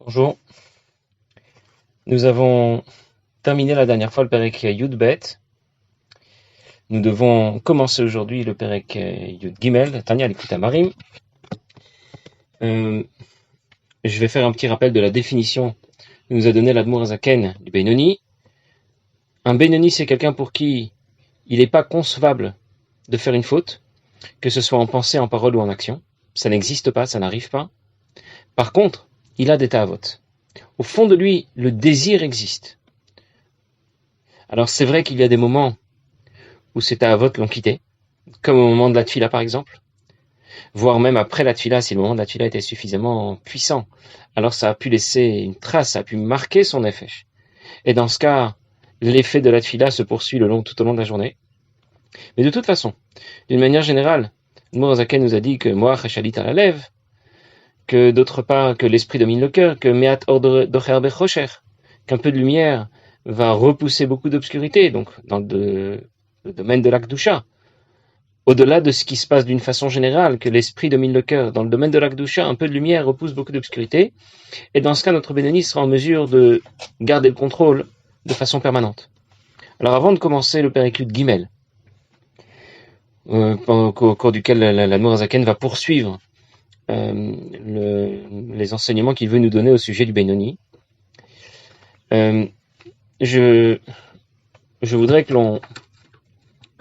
Bonjour. Nous avons terminé la dernière fois le Perek Yud Bet. Nous devons commencer aujourd'hui le Perek Yud Gimel, Tanya Likutei Amarim. Je vais faire un petit rappel de la définition que nous a donnée l'Admour Hazaken du Benoni. Un Benoni, c'est quelqu'un pour qui il n'est pas concevable de faire une faute, que ce soit en pensée, en parole ou en action. Ça n'existe pas, ça n'arrive pas. Par contre, il a des ta'avot. Au fond de lui, le désir existe. Alors c'est vrai qu'il y a des moments où ces ta'avot l'ont quitté, comme au moment de la tfila par exemple, voire même après la tfila, si le moment de la tfila était suffisamment puissant, alors ça a pu laisser une trace, ça a pu marquer son effet. Et dans ce cas, l'effet de la tfila se poursuit tout au long de la journée. Mais de toute façon, d'une manière générale, Mourazaken nous a dit que Moach Chalit à la lève, que d'autre part, que l'esprit domine le cœur, que Meat Docher Bechocher, qu'un peu de lumière va repousser beaucoup d'obscurité, donc dans le domaine de l'Akdusha. Au-delà de ce qui se passe d'une façon générale, que l'esprit domine le cœur, dans le domaine de l'Akdusha, un peu de lumière repousse beaucoup d'obscurité, et dans ce cas, notre Benoni sera en mesure de garder le contrôle de façon permanente. Alors avant de commencer le Perek Yud Gimel, au cours duquel l'Admour Hazaken va poursuivre les enseignements qu'il veut nous donner au sujet du Benoni, je voudrais que l'on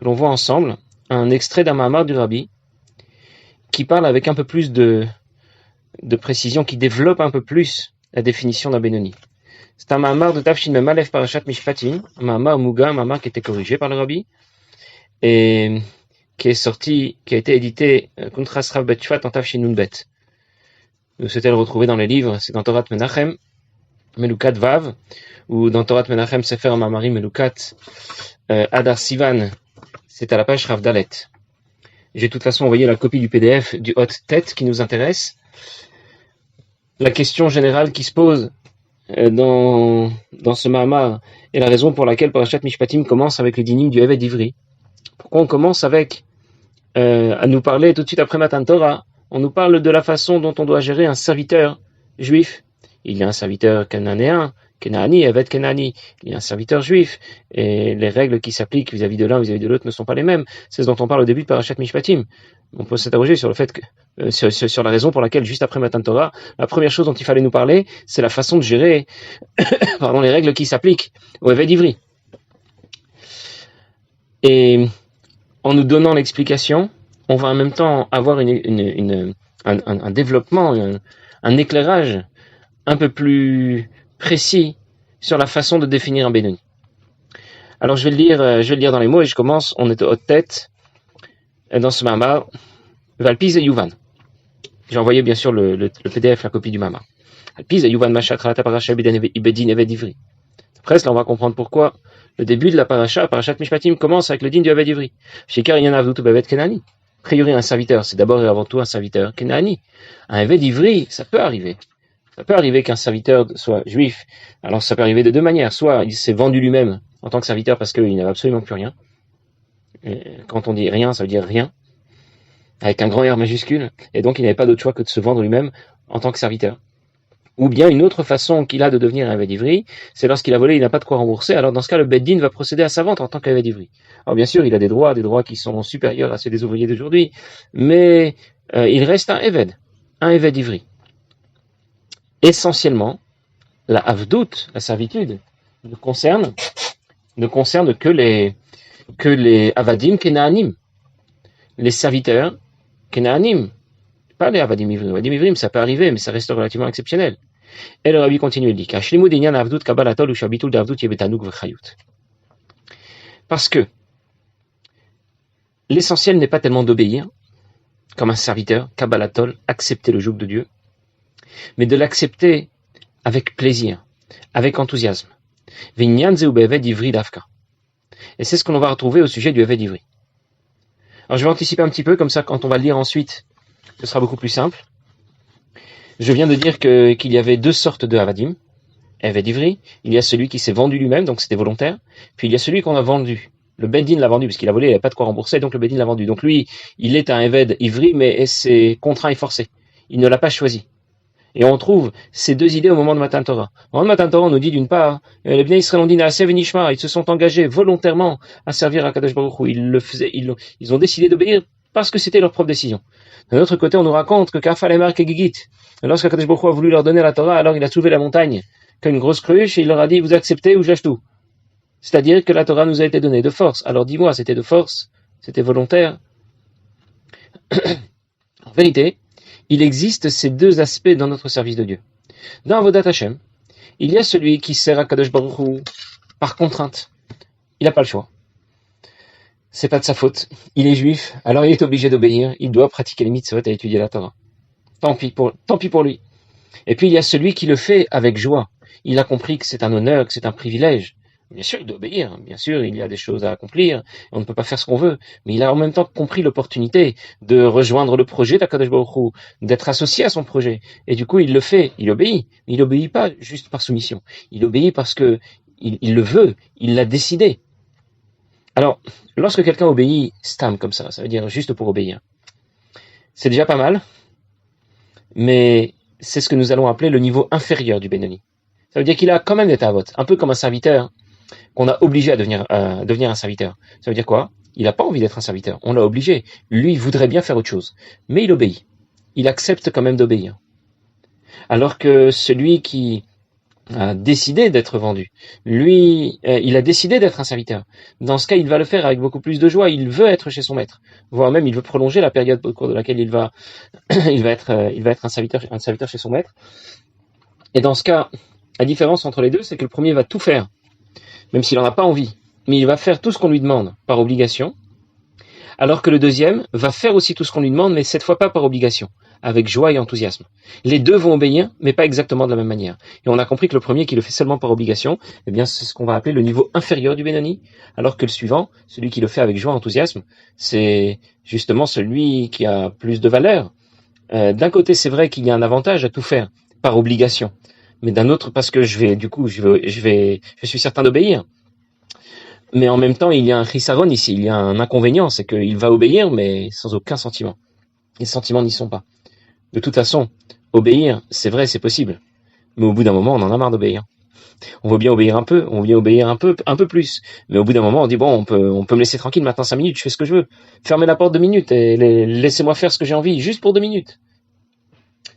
voit ensemble un extrait d'un Mahamar du Rabbi qui parle avec un peu plus de précision, qui développe un peu plus la définition d'un Benoni. C'est un Mahamar de Tafshin Mem Aleph Parashat Mishpatim, un Mahamar Muga, un Mahamar qui était corrigé par le Rabbi et qui a été édité Kuntras Rav Bet Shvat en Tafshin Nun Bet. Vous souhaitez le retrouver dans les livres, c'est dans Torat Menachem, Melukat Vav, ou dans Torat Menachem Sefer Mamarim Melukat Adar Sivan, c'est à la page Rav Dalet. J'ai de toute façon envoyé la copie du PDF du Hot Tête qui nous intéresse. La question générale qui se pose dans ce Mahamar est la raison pour laquelle Parashat Mishpatim commence avec les dynim du Eved Ivri. Pourquoi on commence avec à nous parler tout de suite après Matan Torah, on nous parle de la façon dont on doit gérer un serviteur juif. Il y a un serviteur cananéen, Kenani, Eved Kenani, il y a un serviteur juif, et les règles qui s'appliquent vis-à-vis de l'un, vis-à-vis de l'autre ne sont pas les mêmes. C'est ce dont on parle au début de Parashat Mishpatim. On peut s'interroger sur le fait que, sur la raison pour laquelle, juste après Matan Torah, la première chose dont il fallait nous parler, c'est la façon de gérer, les règles qui s'appliquent au Eved Ivri. Et en nous donnant l'explication, on va en même temps avoir un développement, un éclairage un peu plus précis sur la façon de définir un Benoni. Alors je vais le lire dans les mots et je commence. On est haute tête dans ce Mahamar, Valpiz et Yuvan. J'ai envoyé bien sûr le PDF, la copie du Mahamar. Valpiz et Yuvan Mashakrat Parashat Ibedin Eved Ivri. Après cela, on va comprendre pourquoi le début de la Parashat Mishpatim commence avec le din du Eved Ivri. Shekar Yan Avdut Bevet Kenani. A priori, un serviteur, c'est d'abord et avant tout un serviteur Kenani. Un Eved Ivri, ça peut arriver. Ça peut arriver qu'un serviteur soit juif. Alors ça peut arriver de deux manières. Soit il s'est vendu lui-même en tant que serviteur parce qu'il n'avait absolument plus rien. Et quand on dit rien, ça veut dire rien, avec un grand R majuscule. Et donc il n'avait pas d'autre choix que de se vendre lui-même en tant que serviteur. Ou bien une autre façon qu'il a de devenir un Eved Ivri, c'est lorsqu'il a volé, il n'a pas de quoi rembourser. Alors dans ce cas, le Beit Din va procéder à sa vente en tant qu'Eved Ivri. Alors bien sûr, il a des droits qui sont supérieurs à ceux des ouvriers d'aujourd'hui, mais il reste un Eved Ivri. Essentiellement, la Avdout, la servitude, ne concerne que les Avadim Kenaanim, les serviteurs Kenaanim, pas les Avadim Ivrim. Avadim Ivrim, ça peut arriver, mais ça reste relativement exceptionnel. Et le Rabbi continue, il dit parce que l'essentiel n'est pas tellement d'obéir, comme un serviteur, Kabbalatol, accepter le joug de Dieu, mais de l'accepter avec plaisir, avec enthousiasme. Et c'est ce que l'on va retrouver au sujet du Eved Ivri. Alors je vais anticiper un petit peu, comme ça quand on va le lire ensuite, ce sera beaucoup plus simple. Je viens de dire qu'il y avait deux sortes de Avadim, Eved Ivri. Il y a celui qui s'est vendu lui-même, donc c'était volontaire. Puis il y a celui qu'on a vendu. Le Beit Din l'a vendu, parce qu'il a volé, il n'avait pas de quoi rembourser, donc le Beit Din l'a vendu. Donc lui, il est un Eved Ivri, mais c'est contraint et forcé. Il ne l'a pas choisi. Et on trouve ces deux idées au moment de Matan Torah. Au moment de Matan Torah, on nous dit d'une part, les Bnei Israël ont dit Na'aseh v'nishma, ils se sont engagés volontairement à servir à Kadosh Baruch Hu. Ils ont décidé d'obéir parce que c'était leur propre décision. D'un autre côté, on nous raconte que Kafal Emar Kegigit, lorsque Kadosh Baruch Hu a voulu leur donner la Torah, alors il a soulevé la montagne comme une grosse cruche et il leur a dit, vous acceptez ou je lâche tout. C'est-à-dire que la Torah nous a été donnée de force. Alors dis-moi, c'était de force? C'était volontaire? En vérité, il existe ces deux aspects dans notre service de Dieu. Dans Avodat Hashem, il y a celui qui sert à Kadosh Baruch Hu par contrainte. Il n'a pas le choix. C'est pas de sa faute. Il est juif, alors il est obligé d'obéir. Il doit pratiquer les mitzvot et étudier la Torah. Tant pis pour lui. Et puis il y a celui qui le fait avec joie. Il a compris que c'est un honneur, que c'est un privilège. Bien sûr, il doit obéir. Bien sûr, il y a des choses à accomplir. On ne peut pas faire ce qu'on veut. Mais il a en même temps compris l'opportunité de rejoindre le projet d'Akadosh Baruch Hu, d'être associé à son projet. Et du coup, il le fait. Il obéit. Il obéit pas juste par soumission. Il obéit parce que il le veut. Il l'a décidé. Alors, lorsque quelqu'un obéit stam comme ça veut dire juste pour obéir. C'est déjà pas mal. Mais c'est ce que nous allons appeler le niveau inférieur du Benoni. Ça veut dire qu'il a quand même des tavot. Un peu comme un serviteur qu'on a obligé à devenir un serviteur. Ça veut dire quoi? Il n'a pas envie d'être un serviteur. On l'a obligé. Lui, il voudrait bien faire autre chose. Mais il obéit. Il accepte quand même d'obéir. Alors que celui qui a décidé d'être vendu, lui, il a décidé d'être un serviteur. Dans ce cas, il va le faire avec beaucoup plus de joie. Il veut être chez son maître. Voire même, il veut prolonger la période au cours de laquelle il va être un serviteur chez son maître. Et dans ce cas, la différence entre les deux, c'est que le premier va tout faire, même s'il n'en a pas envie, mais il va faire tout ce qu'on lui demande par obligation, alors que le deuxième va faire aussi tout ce qu'on lui demande, mais cette fois pas par obligation, avec joie et enthousiasme. Les deux vont obéir, mais pas exactement de la même manière. Et on a compris que le premier qui le fait seulement par obligation, eh bien c'est ce qu'on va appeler le niveau inférieur du Benoni, alors que le suivant, celui qui le fait avec joie et enthousiasme, c'est justement celui qui a plus de valeur. D'un côté, c'est vrai qu'il y a un avantage à tout faire par obligation, mais d'un autre, parce que je suis certain d'obéir. Mais en même temps, il y a un chisaron ici, il y a un inconvénient, c'est qu'il va obéir, mais sans aucun sentiment. Les sentiments n'y sont pas. De toute façon, obéir, c'est vrai, c'est possible. Mais au bout d'un moment, on en a marre d'obéir. On veut bien obéir un peu, on veut bien obéir un peu plus. Mais au bout d'un moment, on dit, bon, on peut me laisser tranquille maintenant 5 minutes, je fais ce que je veux. Fermez la porte 2 minutes et laissez-moi faire ce que j'ai envie, juste pour 2 minutes.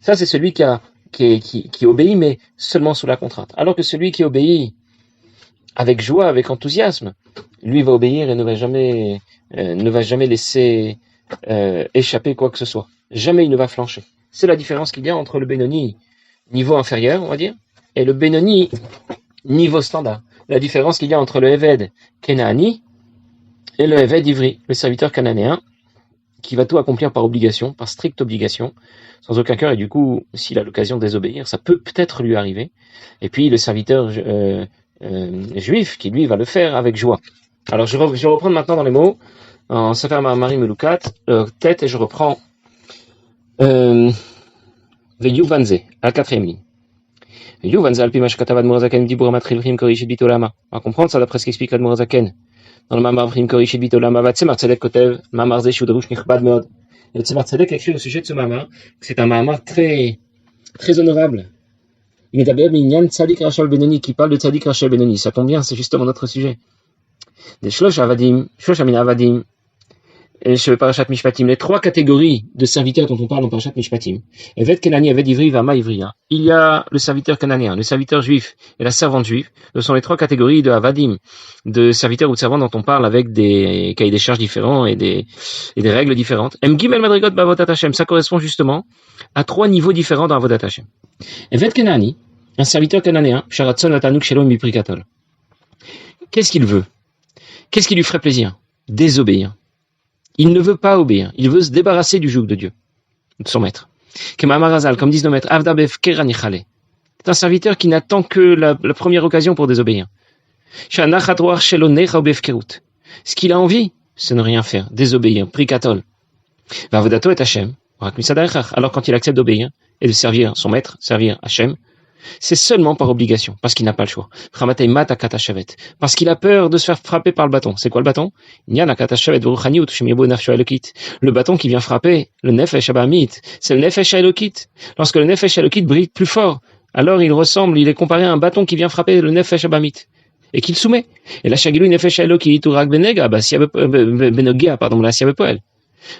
Ça, c'est celui qui obéit, mais seulement sous la contrainte. Alors que celui qui obéit avec joie, avec enthousiasme, lui va obéir et ne va jamais laisser échapper quoi que ce soit. Jamais il ne va flancher. C'est la différence qu'il y a entre le Benoni niveau inférieur, on va dire, et le Benoni niveau standard. La différence qu'il y a entre le Eved Kenaani et le Eved Ivri, le serviteur cananéen, qui va tout accomplir par obligation, par stricte obligation, sans aucun cœur, et du coup, s'il a l'occasion de désobéir, ça peut peut-être lui arriver. Et puis le serviteur juif, qui lui va le faire avec joie. Alors je vais reprendre maintenant dans les mots, en Sefer Mahamari Melukat, tête, et je reprends Veyuvanze, à la 4e ligne. Veyuvanze alpi mashkatav Admor Zaken dibur matril vrim korishit bitolama. On va comprendre ça d'après ce qu'explique Admor Zaken. Dans le Mamar vrim korishit bitolama, va Tzemar Tzedek kotev, Mamar ze shudrush nichbad meod. Et Tzemar Tzedek écrit au sujet de ce Mamar, que c'est un Mamar très, très honorable. Il est d'abord Minyan Tzadik Rachel Benoni, qui parle de Tzadik Rachel Benoni. Ça tombe bien, c'est justement notre sujet. Des Shlosh Amina Avadim, et chez Parashat Mishpatim, les 3 catégories de serviteurs dont on parle dans Parashat Mishpatim. Eved Kenani, Eved Ivri, Vama Ivria. Il y a le serviteur cananéen, le serviteur juif et la servante juive. Ce sont les 3 catégories de Avadim, de serviteurs ou de servantes dont on parle avec des cahiers des charges différents et des règles différentes. Mgim El Madrigot Bavodat Hashem, ça correspond justement à 3 niveaux différents dans Avodat Hashem. Eved Kenani, un serviteur cananéen, Sharatson Latanuk Shalom Miprikatol. Qu'est-ce qu'il veut? Qu'est-ce qui lui ferait plaisir? Désobéir. Il ne veut pas obéir. Il veut se débarrasser du joug de Dieu, de son maître. Comme disent nos maîtres, c'est un serviteur qui n'attend que la première occasion pour désobéir. Ce qu'il a envie, c'est ne rien faire, désobéir, prikatol. Alors quand il accepte d'obéir et de servir son maître, servir Hachem, c'est seulement par obligation, parce qu'il n'a pas le choix. Parce qu'il a peur de se faire frapper par le bâton. C'est quoi le bâton? Le bâton qui vient frapper le Nefesh Abamit, c'est le Nefesh Elokit. Lorsque le Nefesh Elokit brille plus fort, alors il est comparé à un bâton qui vient frapper le Nefesh Abamit et qu'il soumet. Et la Shagilou Nefesh Elokit ou Rag Benega, Benogia, pardon, la Siabepoel.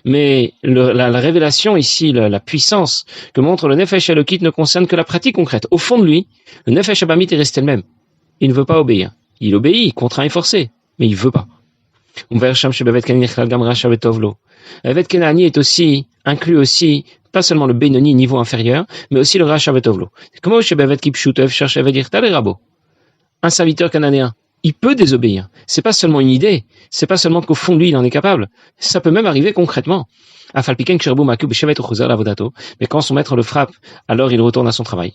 Mais la révélation ici, la puissance que montre le Nefesh Elokit ne concerne que la pratique concrète. Au fond de lui, le Nefesh Abamit est resté le même. Il ne veut pas obéir. Il obéit, contraint et forcé, mais il ne veut pas. Evet Kenani est aussi, inclus aussi, pas seulement le Benoni niveau inférieur, mais aussi le Racha Betovlo. Comment chez Bevet Kipshutev cherche à dire Tal et Rabo? Un serviteur cananéen, il peut désobéir. C'est pas seulement une idée, c'est pas seulement qu'au fond de lui il en est capable. Ça peut même arriver concrètement. Mais quand son maître le frappe, alors il retourne à son travail.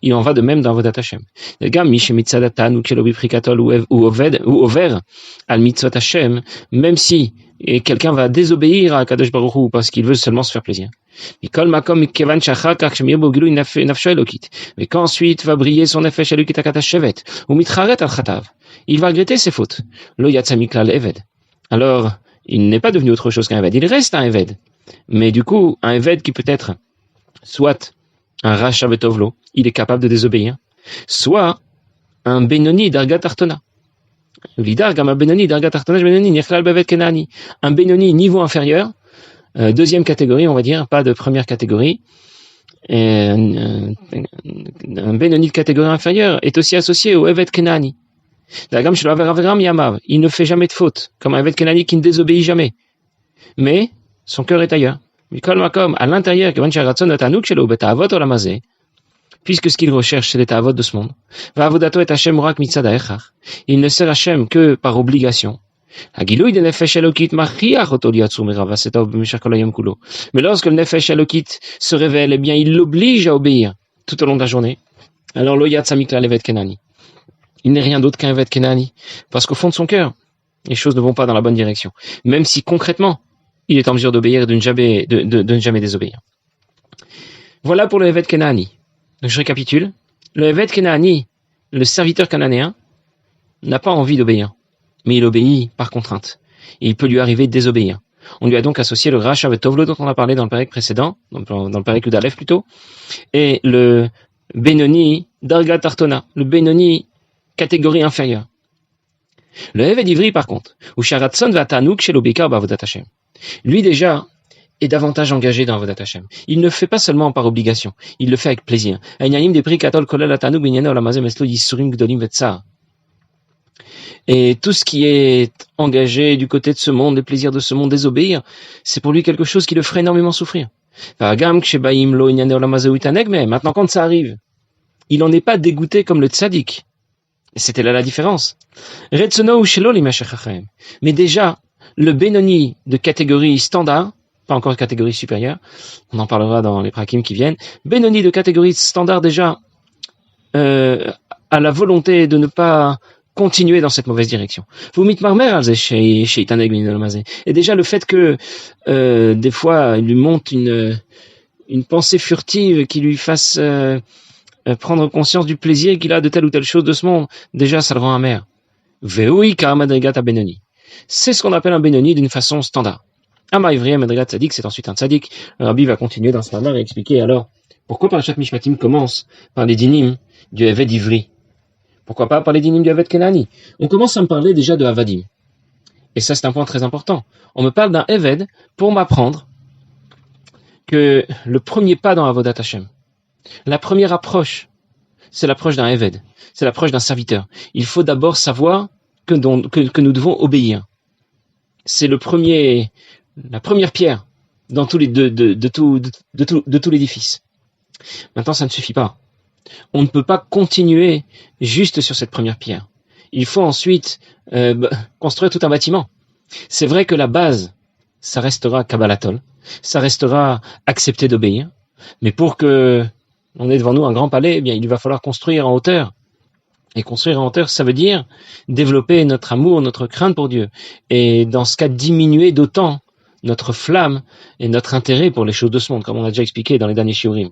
Il en va de même dans Avodat Hashem. Même si quelqu'un va désobéir à Kadosh Baruch Hu parce qu'il veut seulement se faire plaisir. Mais quand ensuite va briller son nefesh elokit akatashvet, ou mitraret al chatav, il va regretter ses fautes. Lo yatsa miklal eved. Alors, il n'est pas devenu autre chose qu'un Eved. Il reste un Eved. Mais du coup, un Eved qui peut être soit un Racha Betovlo, il est capable de désobéir, soit un Benoni d'Argat Artona. Un Benoni niveau inférieur, deuxième catégorie, on va dire, pas de première catégorie. Un Benoni de catégorie inférieure est aussi associé au Eved Kenani. Il ne fait jamais de faute, comme un Eved Kenani qui ne désobéit jamais. Mais son cœur est ailleurs. À l'intérieur, puisque ce qu'il recherche, c'est les ta'avot de ce monde. Il ne sert Hashem que par obligation. Mais lorsque le Nefesh Elokit se révèle, eh bien, il l'oblige à obéir tout au long de la journée. Alors, lo yatsa miklal Eved Kenani. Il n'est rien d'autre qu'un Eved Kenani. Parce qu'au fond de son cœur, les choses ne vont pas dans la bonne direction. Même si concrètement, il est en mesure d'obéir et de ne jamais désobéir. Voilà pour le Eved Kenani. Donc je récapitule. Le Eved Kenani, le serviteur cananéen, n'a pas envie d'obéir. Mais il obéit par contrainte. Et il peut lui arriver de désobéir. On lui a donc associé le Racha Betovlo dont on a parlé dans le pérek précédent, dans le pérek Udalef plutôt, et le Benoni d'Argat Artona, le Benoni catégorie inférieure. Le Eved Ivri, par contre, ou Sharatson va Tanouk chez l'Obikar Bavodat Hashem. Lui, déjà, est davantage engagé dans Avodat Hashem. Il ne le fait pas seulement par obligation, il le fait avec plaisir. Et tout ce qui est engagé du côté de ce monde, les plaisirs de ce monde, désobéir, c'est pour lui quelque chose qui le ferait énormément souffrir. Maintenant, quand ça arrive, il n'en est pas dégoûté comme le tzaddik. C'était là la différence. Mais déjà, le Benoni de catégorie standard, pas encore catégorie supérieure, on en parlera dans les prakim qui viennent, Benoni de catégorie standard déjà a la volonté de ne pas continuer dans cette mauvaise direction. Et déjà le fait que des fois il lui monte une pensée furtive qui lui fasse prendre conscience du plaisir qu'il a de telle ou telle chose de ce monde, déjà ça le rend amer. C'est ce qu'on appelle un Benoni d'une façon standard. Ama Ivriya Madrigat Tzadik, c'est ensuite un Tzadik. Le Rabbi va continuer dans ce matin et expliquer alors pourquoi Parashat Mishpatim commence par les dinim du Eved Ivri. Pourquoi pas par les dinim du Eved Kenani? On commence à me parler déjà de Avadim. Et ça, c'est un point très important. On me parle d'un Eved pour m'apprendre que le premier pas dans Avodat Hashem, la première approche, c'est l'approche d'un Eved, c'est l'approche d'un serviteur. Il faut d'abord savoir que nous devons obéir. C'est la première pierre dans tous les de tout l'édifice. Maintenant, ça ne suffit pas. On ne peut pas continuer juste sur cette première pierre. Il faut ensuite construire tout un bâtiment. C'est vrai que la base, ça restera Kabbalatol, ça restera accepter d'obéir, mais pour que on ait devant nous un grand palais, eh bien, il va falloir construire en hauteur. Et construire en hauteur, ça veut dire développer notre amour, notre crainte pour Dieu. Et dans ce cas, diminuer d'autant notre flamme et notre intérêt pour les choses de ce monde, comme on a déjà expliqué dans les derniers shiurim.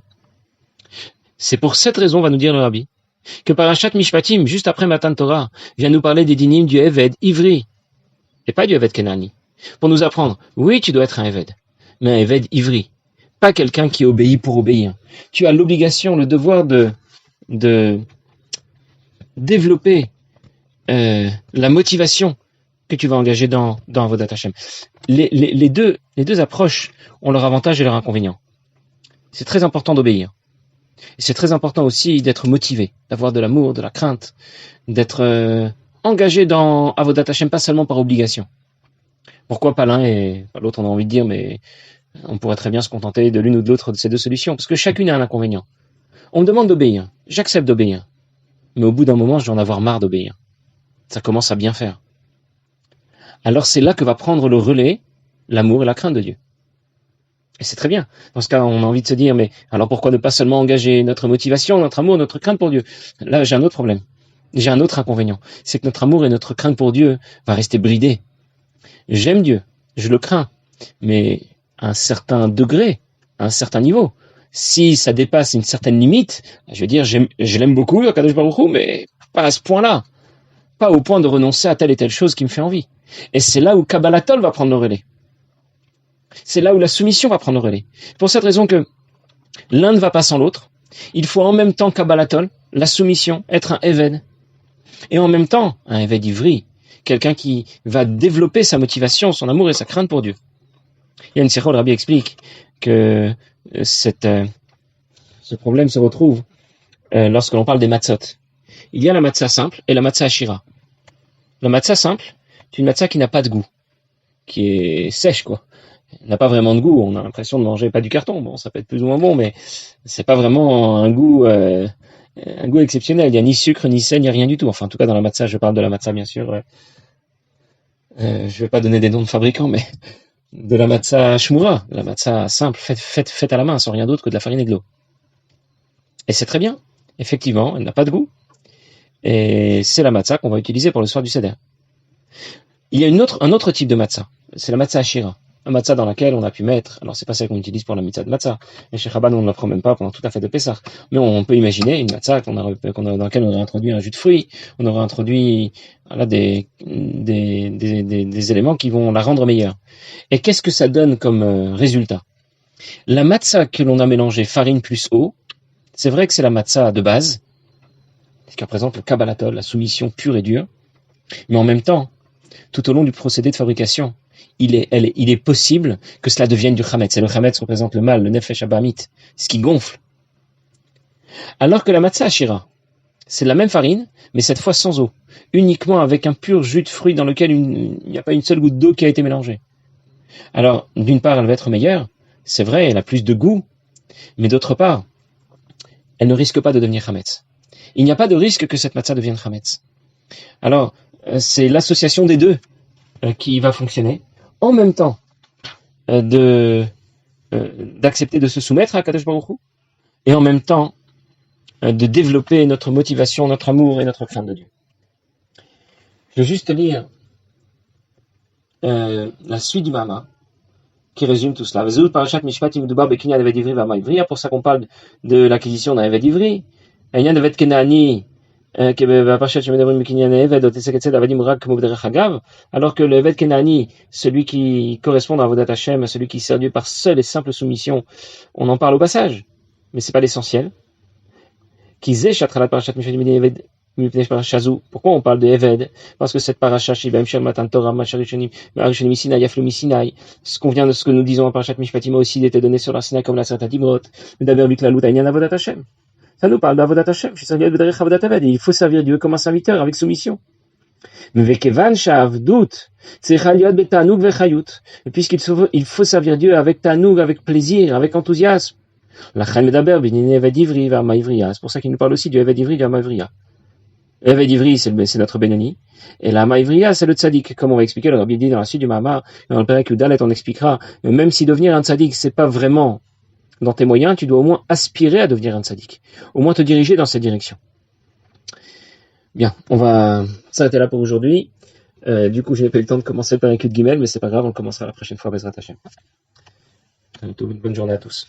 C'est pour cette raison, va nous dire le Rabbi, que Parashat Mishpatim, juste après Matan Torah, vient nous parler des dinim du Eved ivri, et pas du Eved Kenani, pour nous apprendre, oui, tu dois être un Eved, mais un Eved ivri, pas quelqu'un qui obéit pour obéir. Tu as l'obligation, le devoir de développer la motivation que tu vas engager dans Avodat Hashem. Les deux approches ont leur avantage et leur inconvénient. C'est très important d'obéir. Et c'est très important aussi d'être motivé, d'avoir de l'amour, de la crainte, d'être engagé dans Avodat Hashem, pas seulement par obligation. Pourquoi pas l'un et pas l'autre, on a envie de dire, mais on pourrait très bien se contenter de l'une ou de l'autre de ces deux solutions, parce que chacune a un inconvénient. On me demande d'obéir, j'accepte d'obéir, mais au bout d'un moment, je vais en avoir marre d'obéir. Ça commence à bien faire. Alors c'est là que va prendre le relais l'amour et la crainte de Dieu. Et c'est très bien. Dans ce cas, on a envie de se dire, mais alors pourquoi ne pas seulement engager notre motivation, notre amour, notre crainte pour Dieu? Là, j'ai un autre problème. J'ai un autre inconvénient. C'est que notre amour et notre crainte pour Dieu va rester bridé. J'aime Dieu, je le crains, mais à un certain degré, à un certain niveau. Si ça dépasse une certaine limite, je veux dire, je l'aime beaucoup, le Kadosh Baruch Hu, mais pas à ce point-là. Pas au point de renoncer à telle et telle chose qui me fait envie. Et c'est là où Kabbalatol va prendre le relais. C'est là où la soumission va prendre le relais. Pour cette raison que l'un ne va pas sans l'autre. Il faut en même temps Kabbalatol, la soumission, être un Eved. Et en même temps, un Eved ivri, quelqu'un qui va développer sa motivation, son amour et sa crainte pour Dieu. Il y a une série où le Rabbi explique que ce problème se retrouve lorsque l'on parle des matzot. Il y a la matzah simple et la matzah ashira. La matzah simple, c'est une matzah qui n'a pas de goût, qui est sèche, quoi. Elle n'a pas vraiment de goût. On a l'impression de manger pas du carton. Bon, ça peut être plus ou moins bon, mais c'est pas vraiment un goût exceptionnel. Il n'y a ni sucre, ni sel, il n'y a rien du tout. Enfin, en tout cas, dans la matzah, je parle de la matzah, bien sûr. Je vais pas donner des noms de fabricants, mais de la matzah shmura, la matzah simple, faite à la main, sans rien d'autre que de la farine et de l'eau. Et c'est très bien. Effectivement, elle n'a pas de goût. Et c'est la matzah qu'on va utiliser pour le soir du seder. Il y a un autre type de matzah. C'est la matzah ashira. La matzah dans laquelle on a pu mettre, alors c'est pas celle qu'on utilise pour la mitzvah de matzah. Et chez Chabad, on ne la prend même pas pendant toute la fête de Pessah. Mais on peut imaginer une matzah dans laquelle on aurait introduit un jus de fruits, on aurait introduit, des éléments qui vont la rendre meilleure. Et qu'est-ce que ça donne comme résultat? La matzah que l'on a mélangée farine plus eau, c'est vrai que c'est la matzah de base, qui représente le kabbalatol, la soumission pure et dure, mais en même temps, tout au long du procédé de fabrication, il est possible que cela devienne du chametz. Et le chametz représente le mal, le nefesh abamit, ce qui gonfle. Alors que la matzah ashira, c'est la même farine, mais cette fois sans eau, uniquement avec un pur jus de fruits dans lequel il n'y a pas une seule goutte d'eau qui a été mélangée. Alors, d'une part, elle va être meilleure, c'est vrai, elle a plus de goût, mais d'autre part, elle ne risque pas de devenir chametz. Il n'y a pas de risque que cette matzah devienne chametz. Alors, c'est l'association des deux qui va fonctionner. En même temps, d'accepter de se soumettre à Kadosh Baruch Hu, et en même temps, de développer notre motivation, notre amour et notre crainte de Dieu. Je vais juste lire la suite du Mama, qui résume tout cela. Pour ça qu'on parle de l'acquisition d'un Eved Ivri, alors que le Eved Kenani, celui qui correspond à Avodat Hashem, celui qui sert Dieu par seule et simple soumission, on en parle au passage, mais c'est pas l'essentiel. Pourquoi on parle de Eved? Parce que cette paracha, ce que nous disons en parashat Mishpatim aussi, il était donné sur la Sinaï comme la Sata Dimrot, Avodat Hashem. Ça nous parle d'Avodat Hashem. Il faut servir Dieu comme un serviteur avec soumission. Et puisqu'il faut servir Dieu avec tanoug, avec plaisir, avec enthousiasme. C'est pour ça qu'il nous parle aussi du Eved Ivri et du Hama Ivriya. Eved Ivri, c'est notre Benoni. Et la Hama Ivriya, c'est le tzaddik. Comme on va expliquer, le Rabbi dit dans la suite du Mahama, dans le Perek Yudalet, on expliquera, même si devenir un tzaddik, c'est pas vraiment dans tes moyens, tu dois au moins aspirer à devenir un tzaddik. Au moins te diriger dans cette direction. Bien, on va s'arrêter là pour aujourd'hui. Du coup, je n'ai pas eu le temps de commencer par un cul de guimel, mais c'est pas grave, on le commencera la prochaine fois, Bezrat Hashem. Une bonne journée à tous.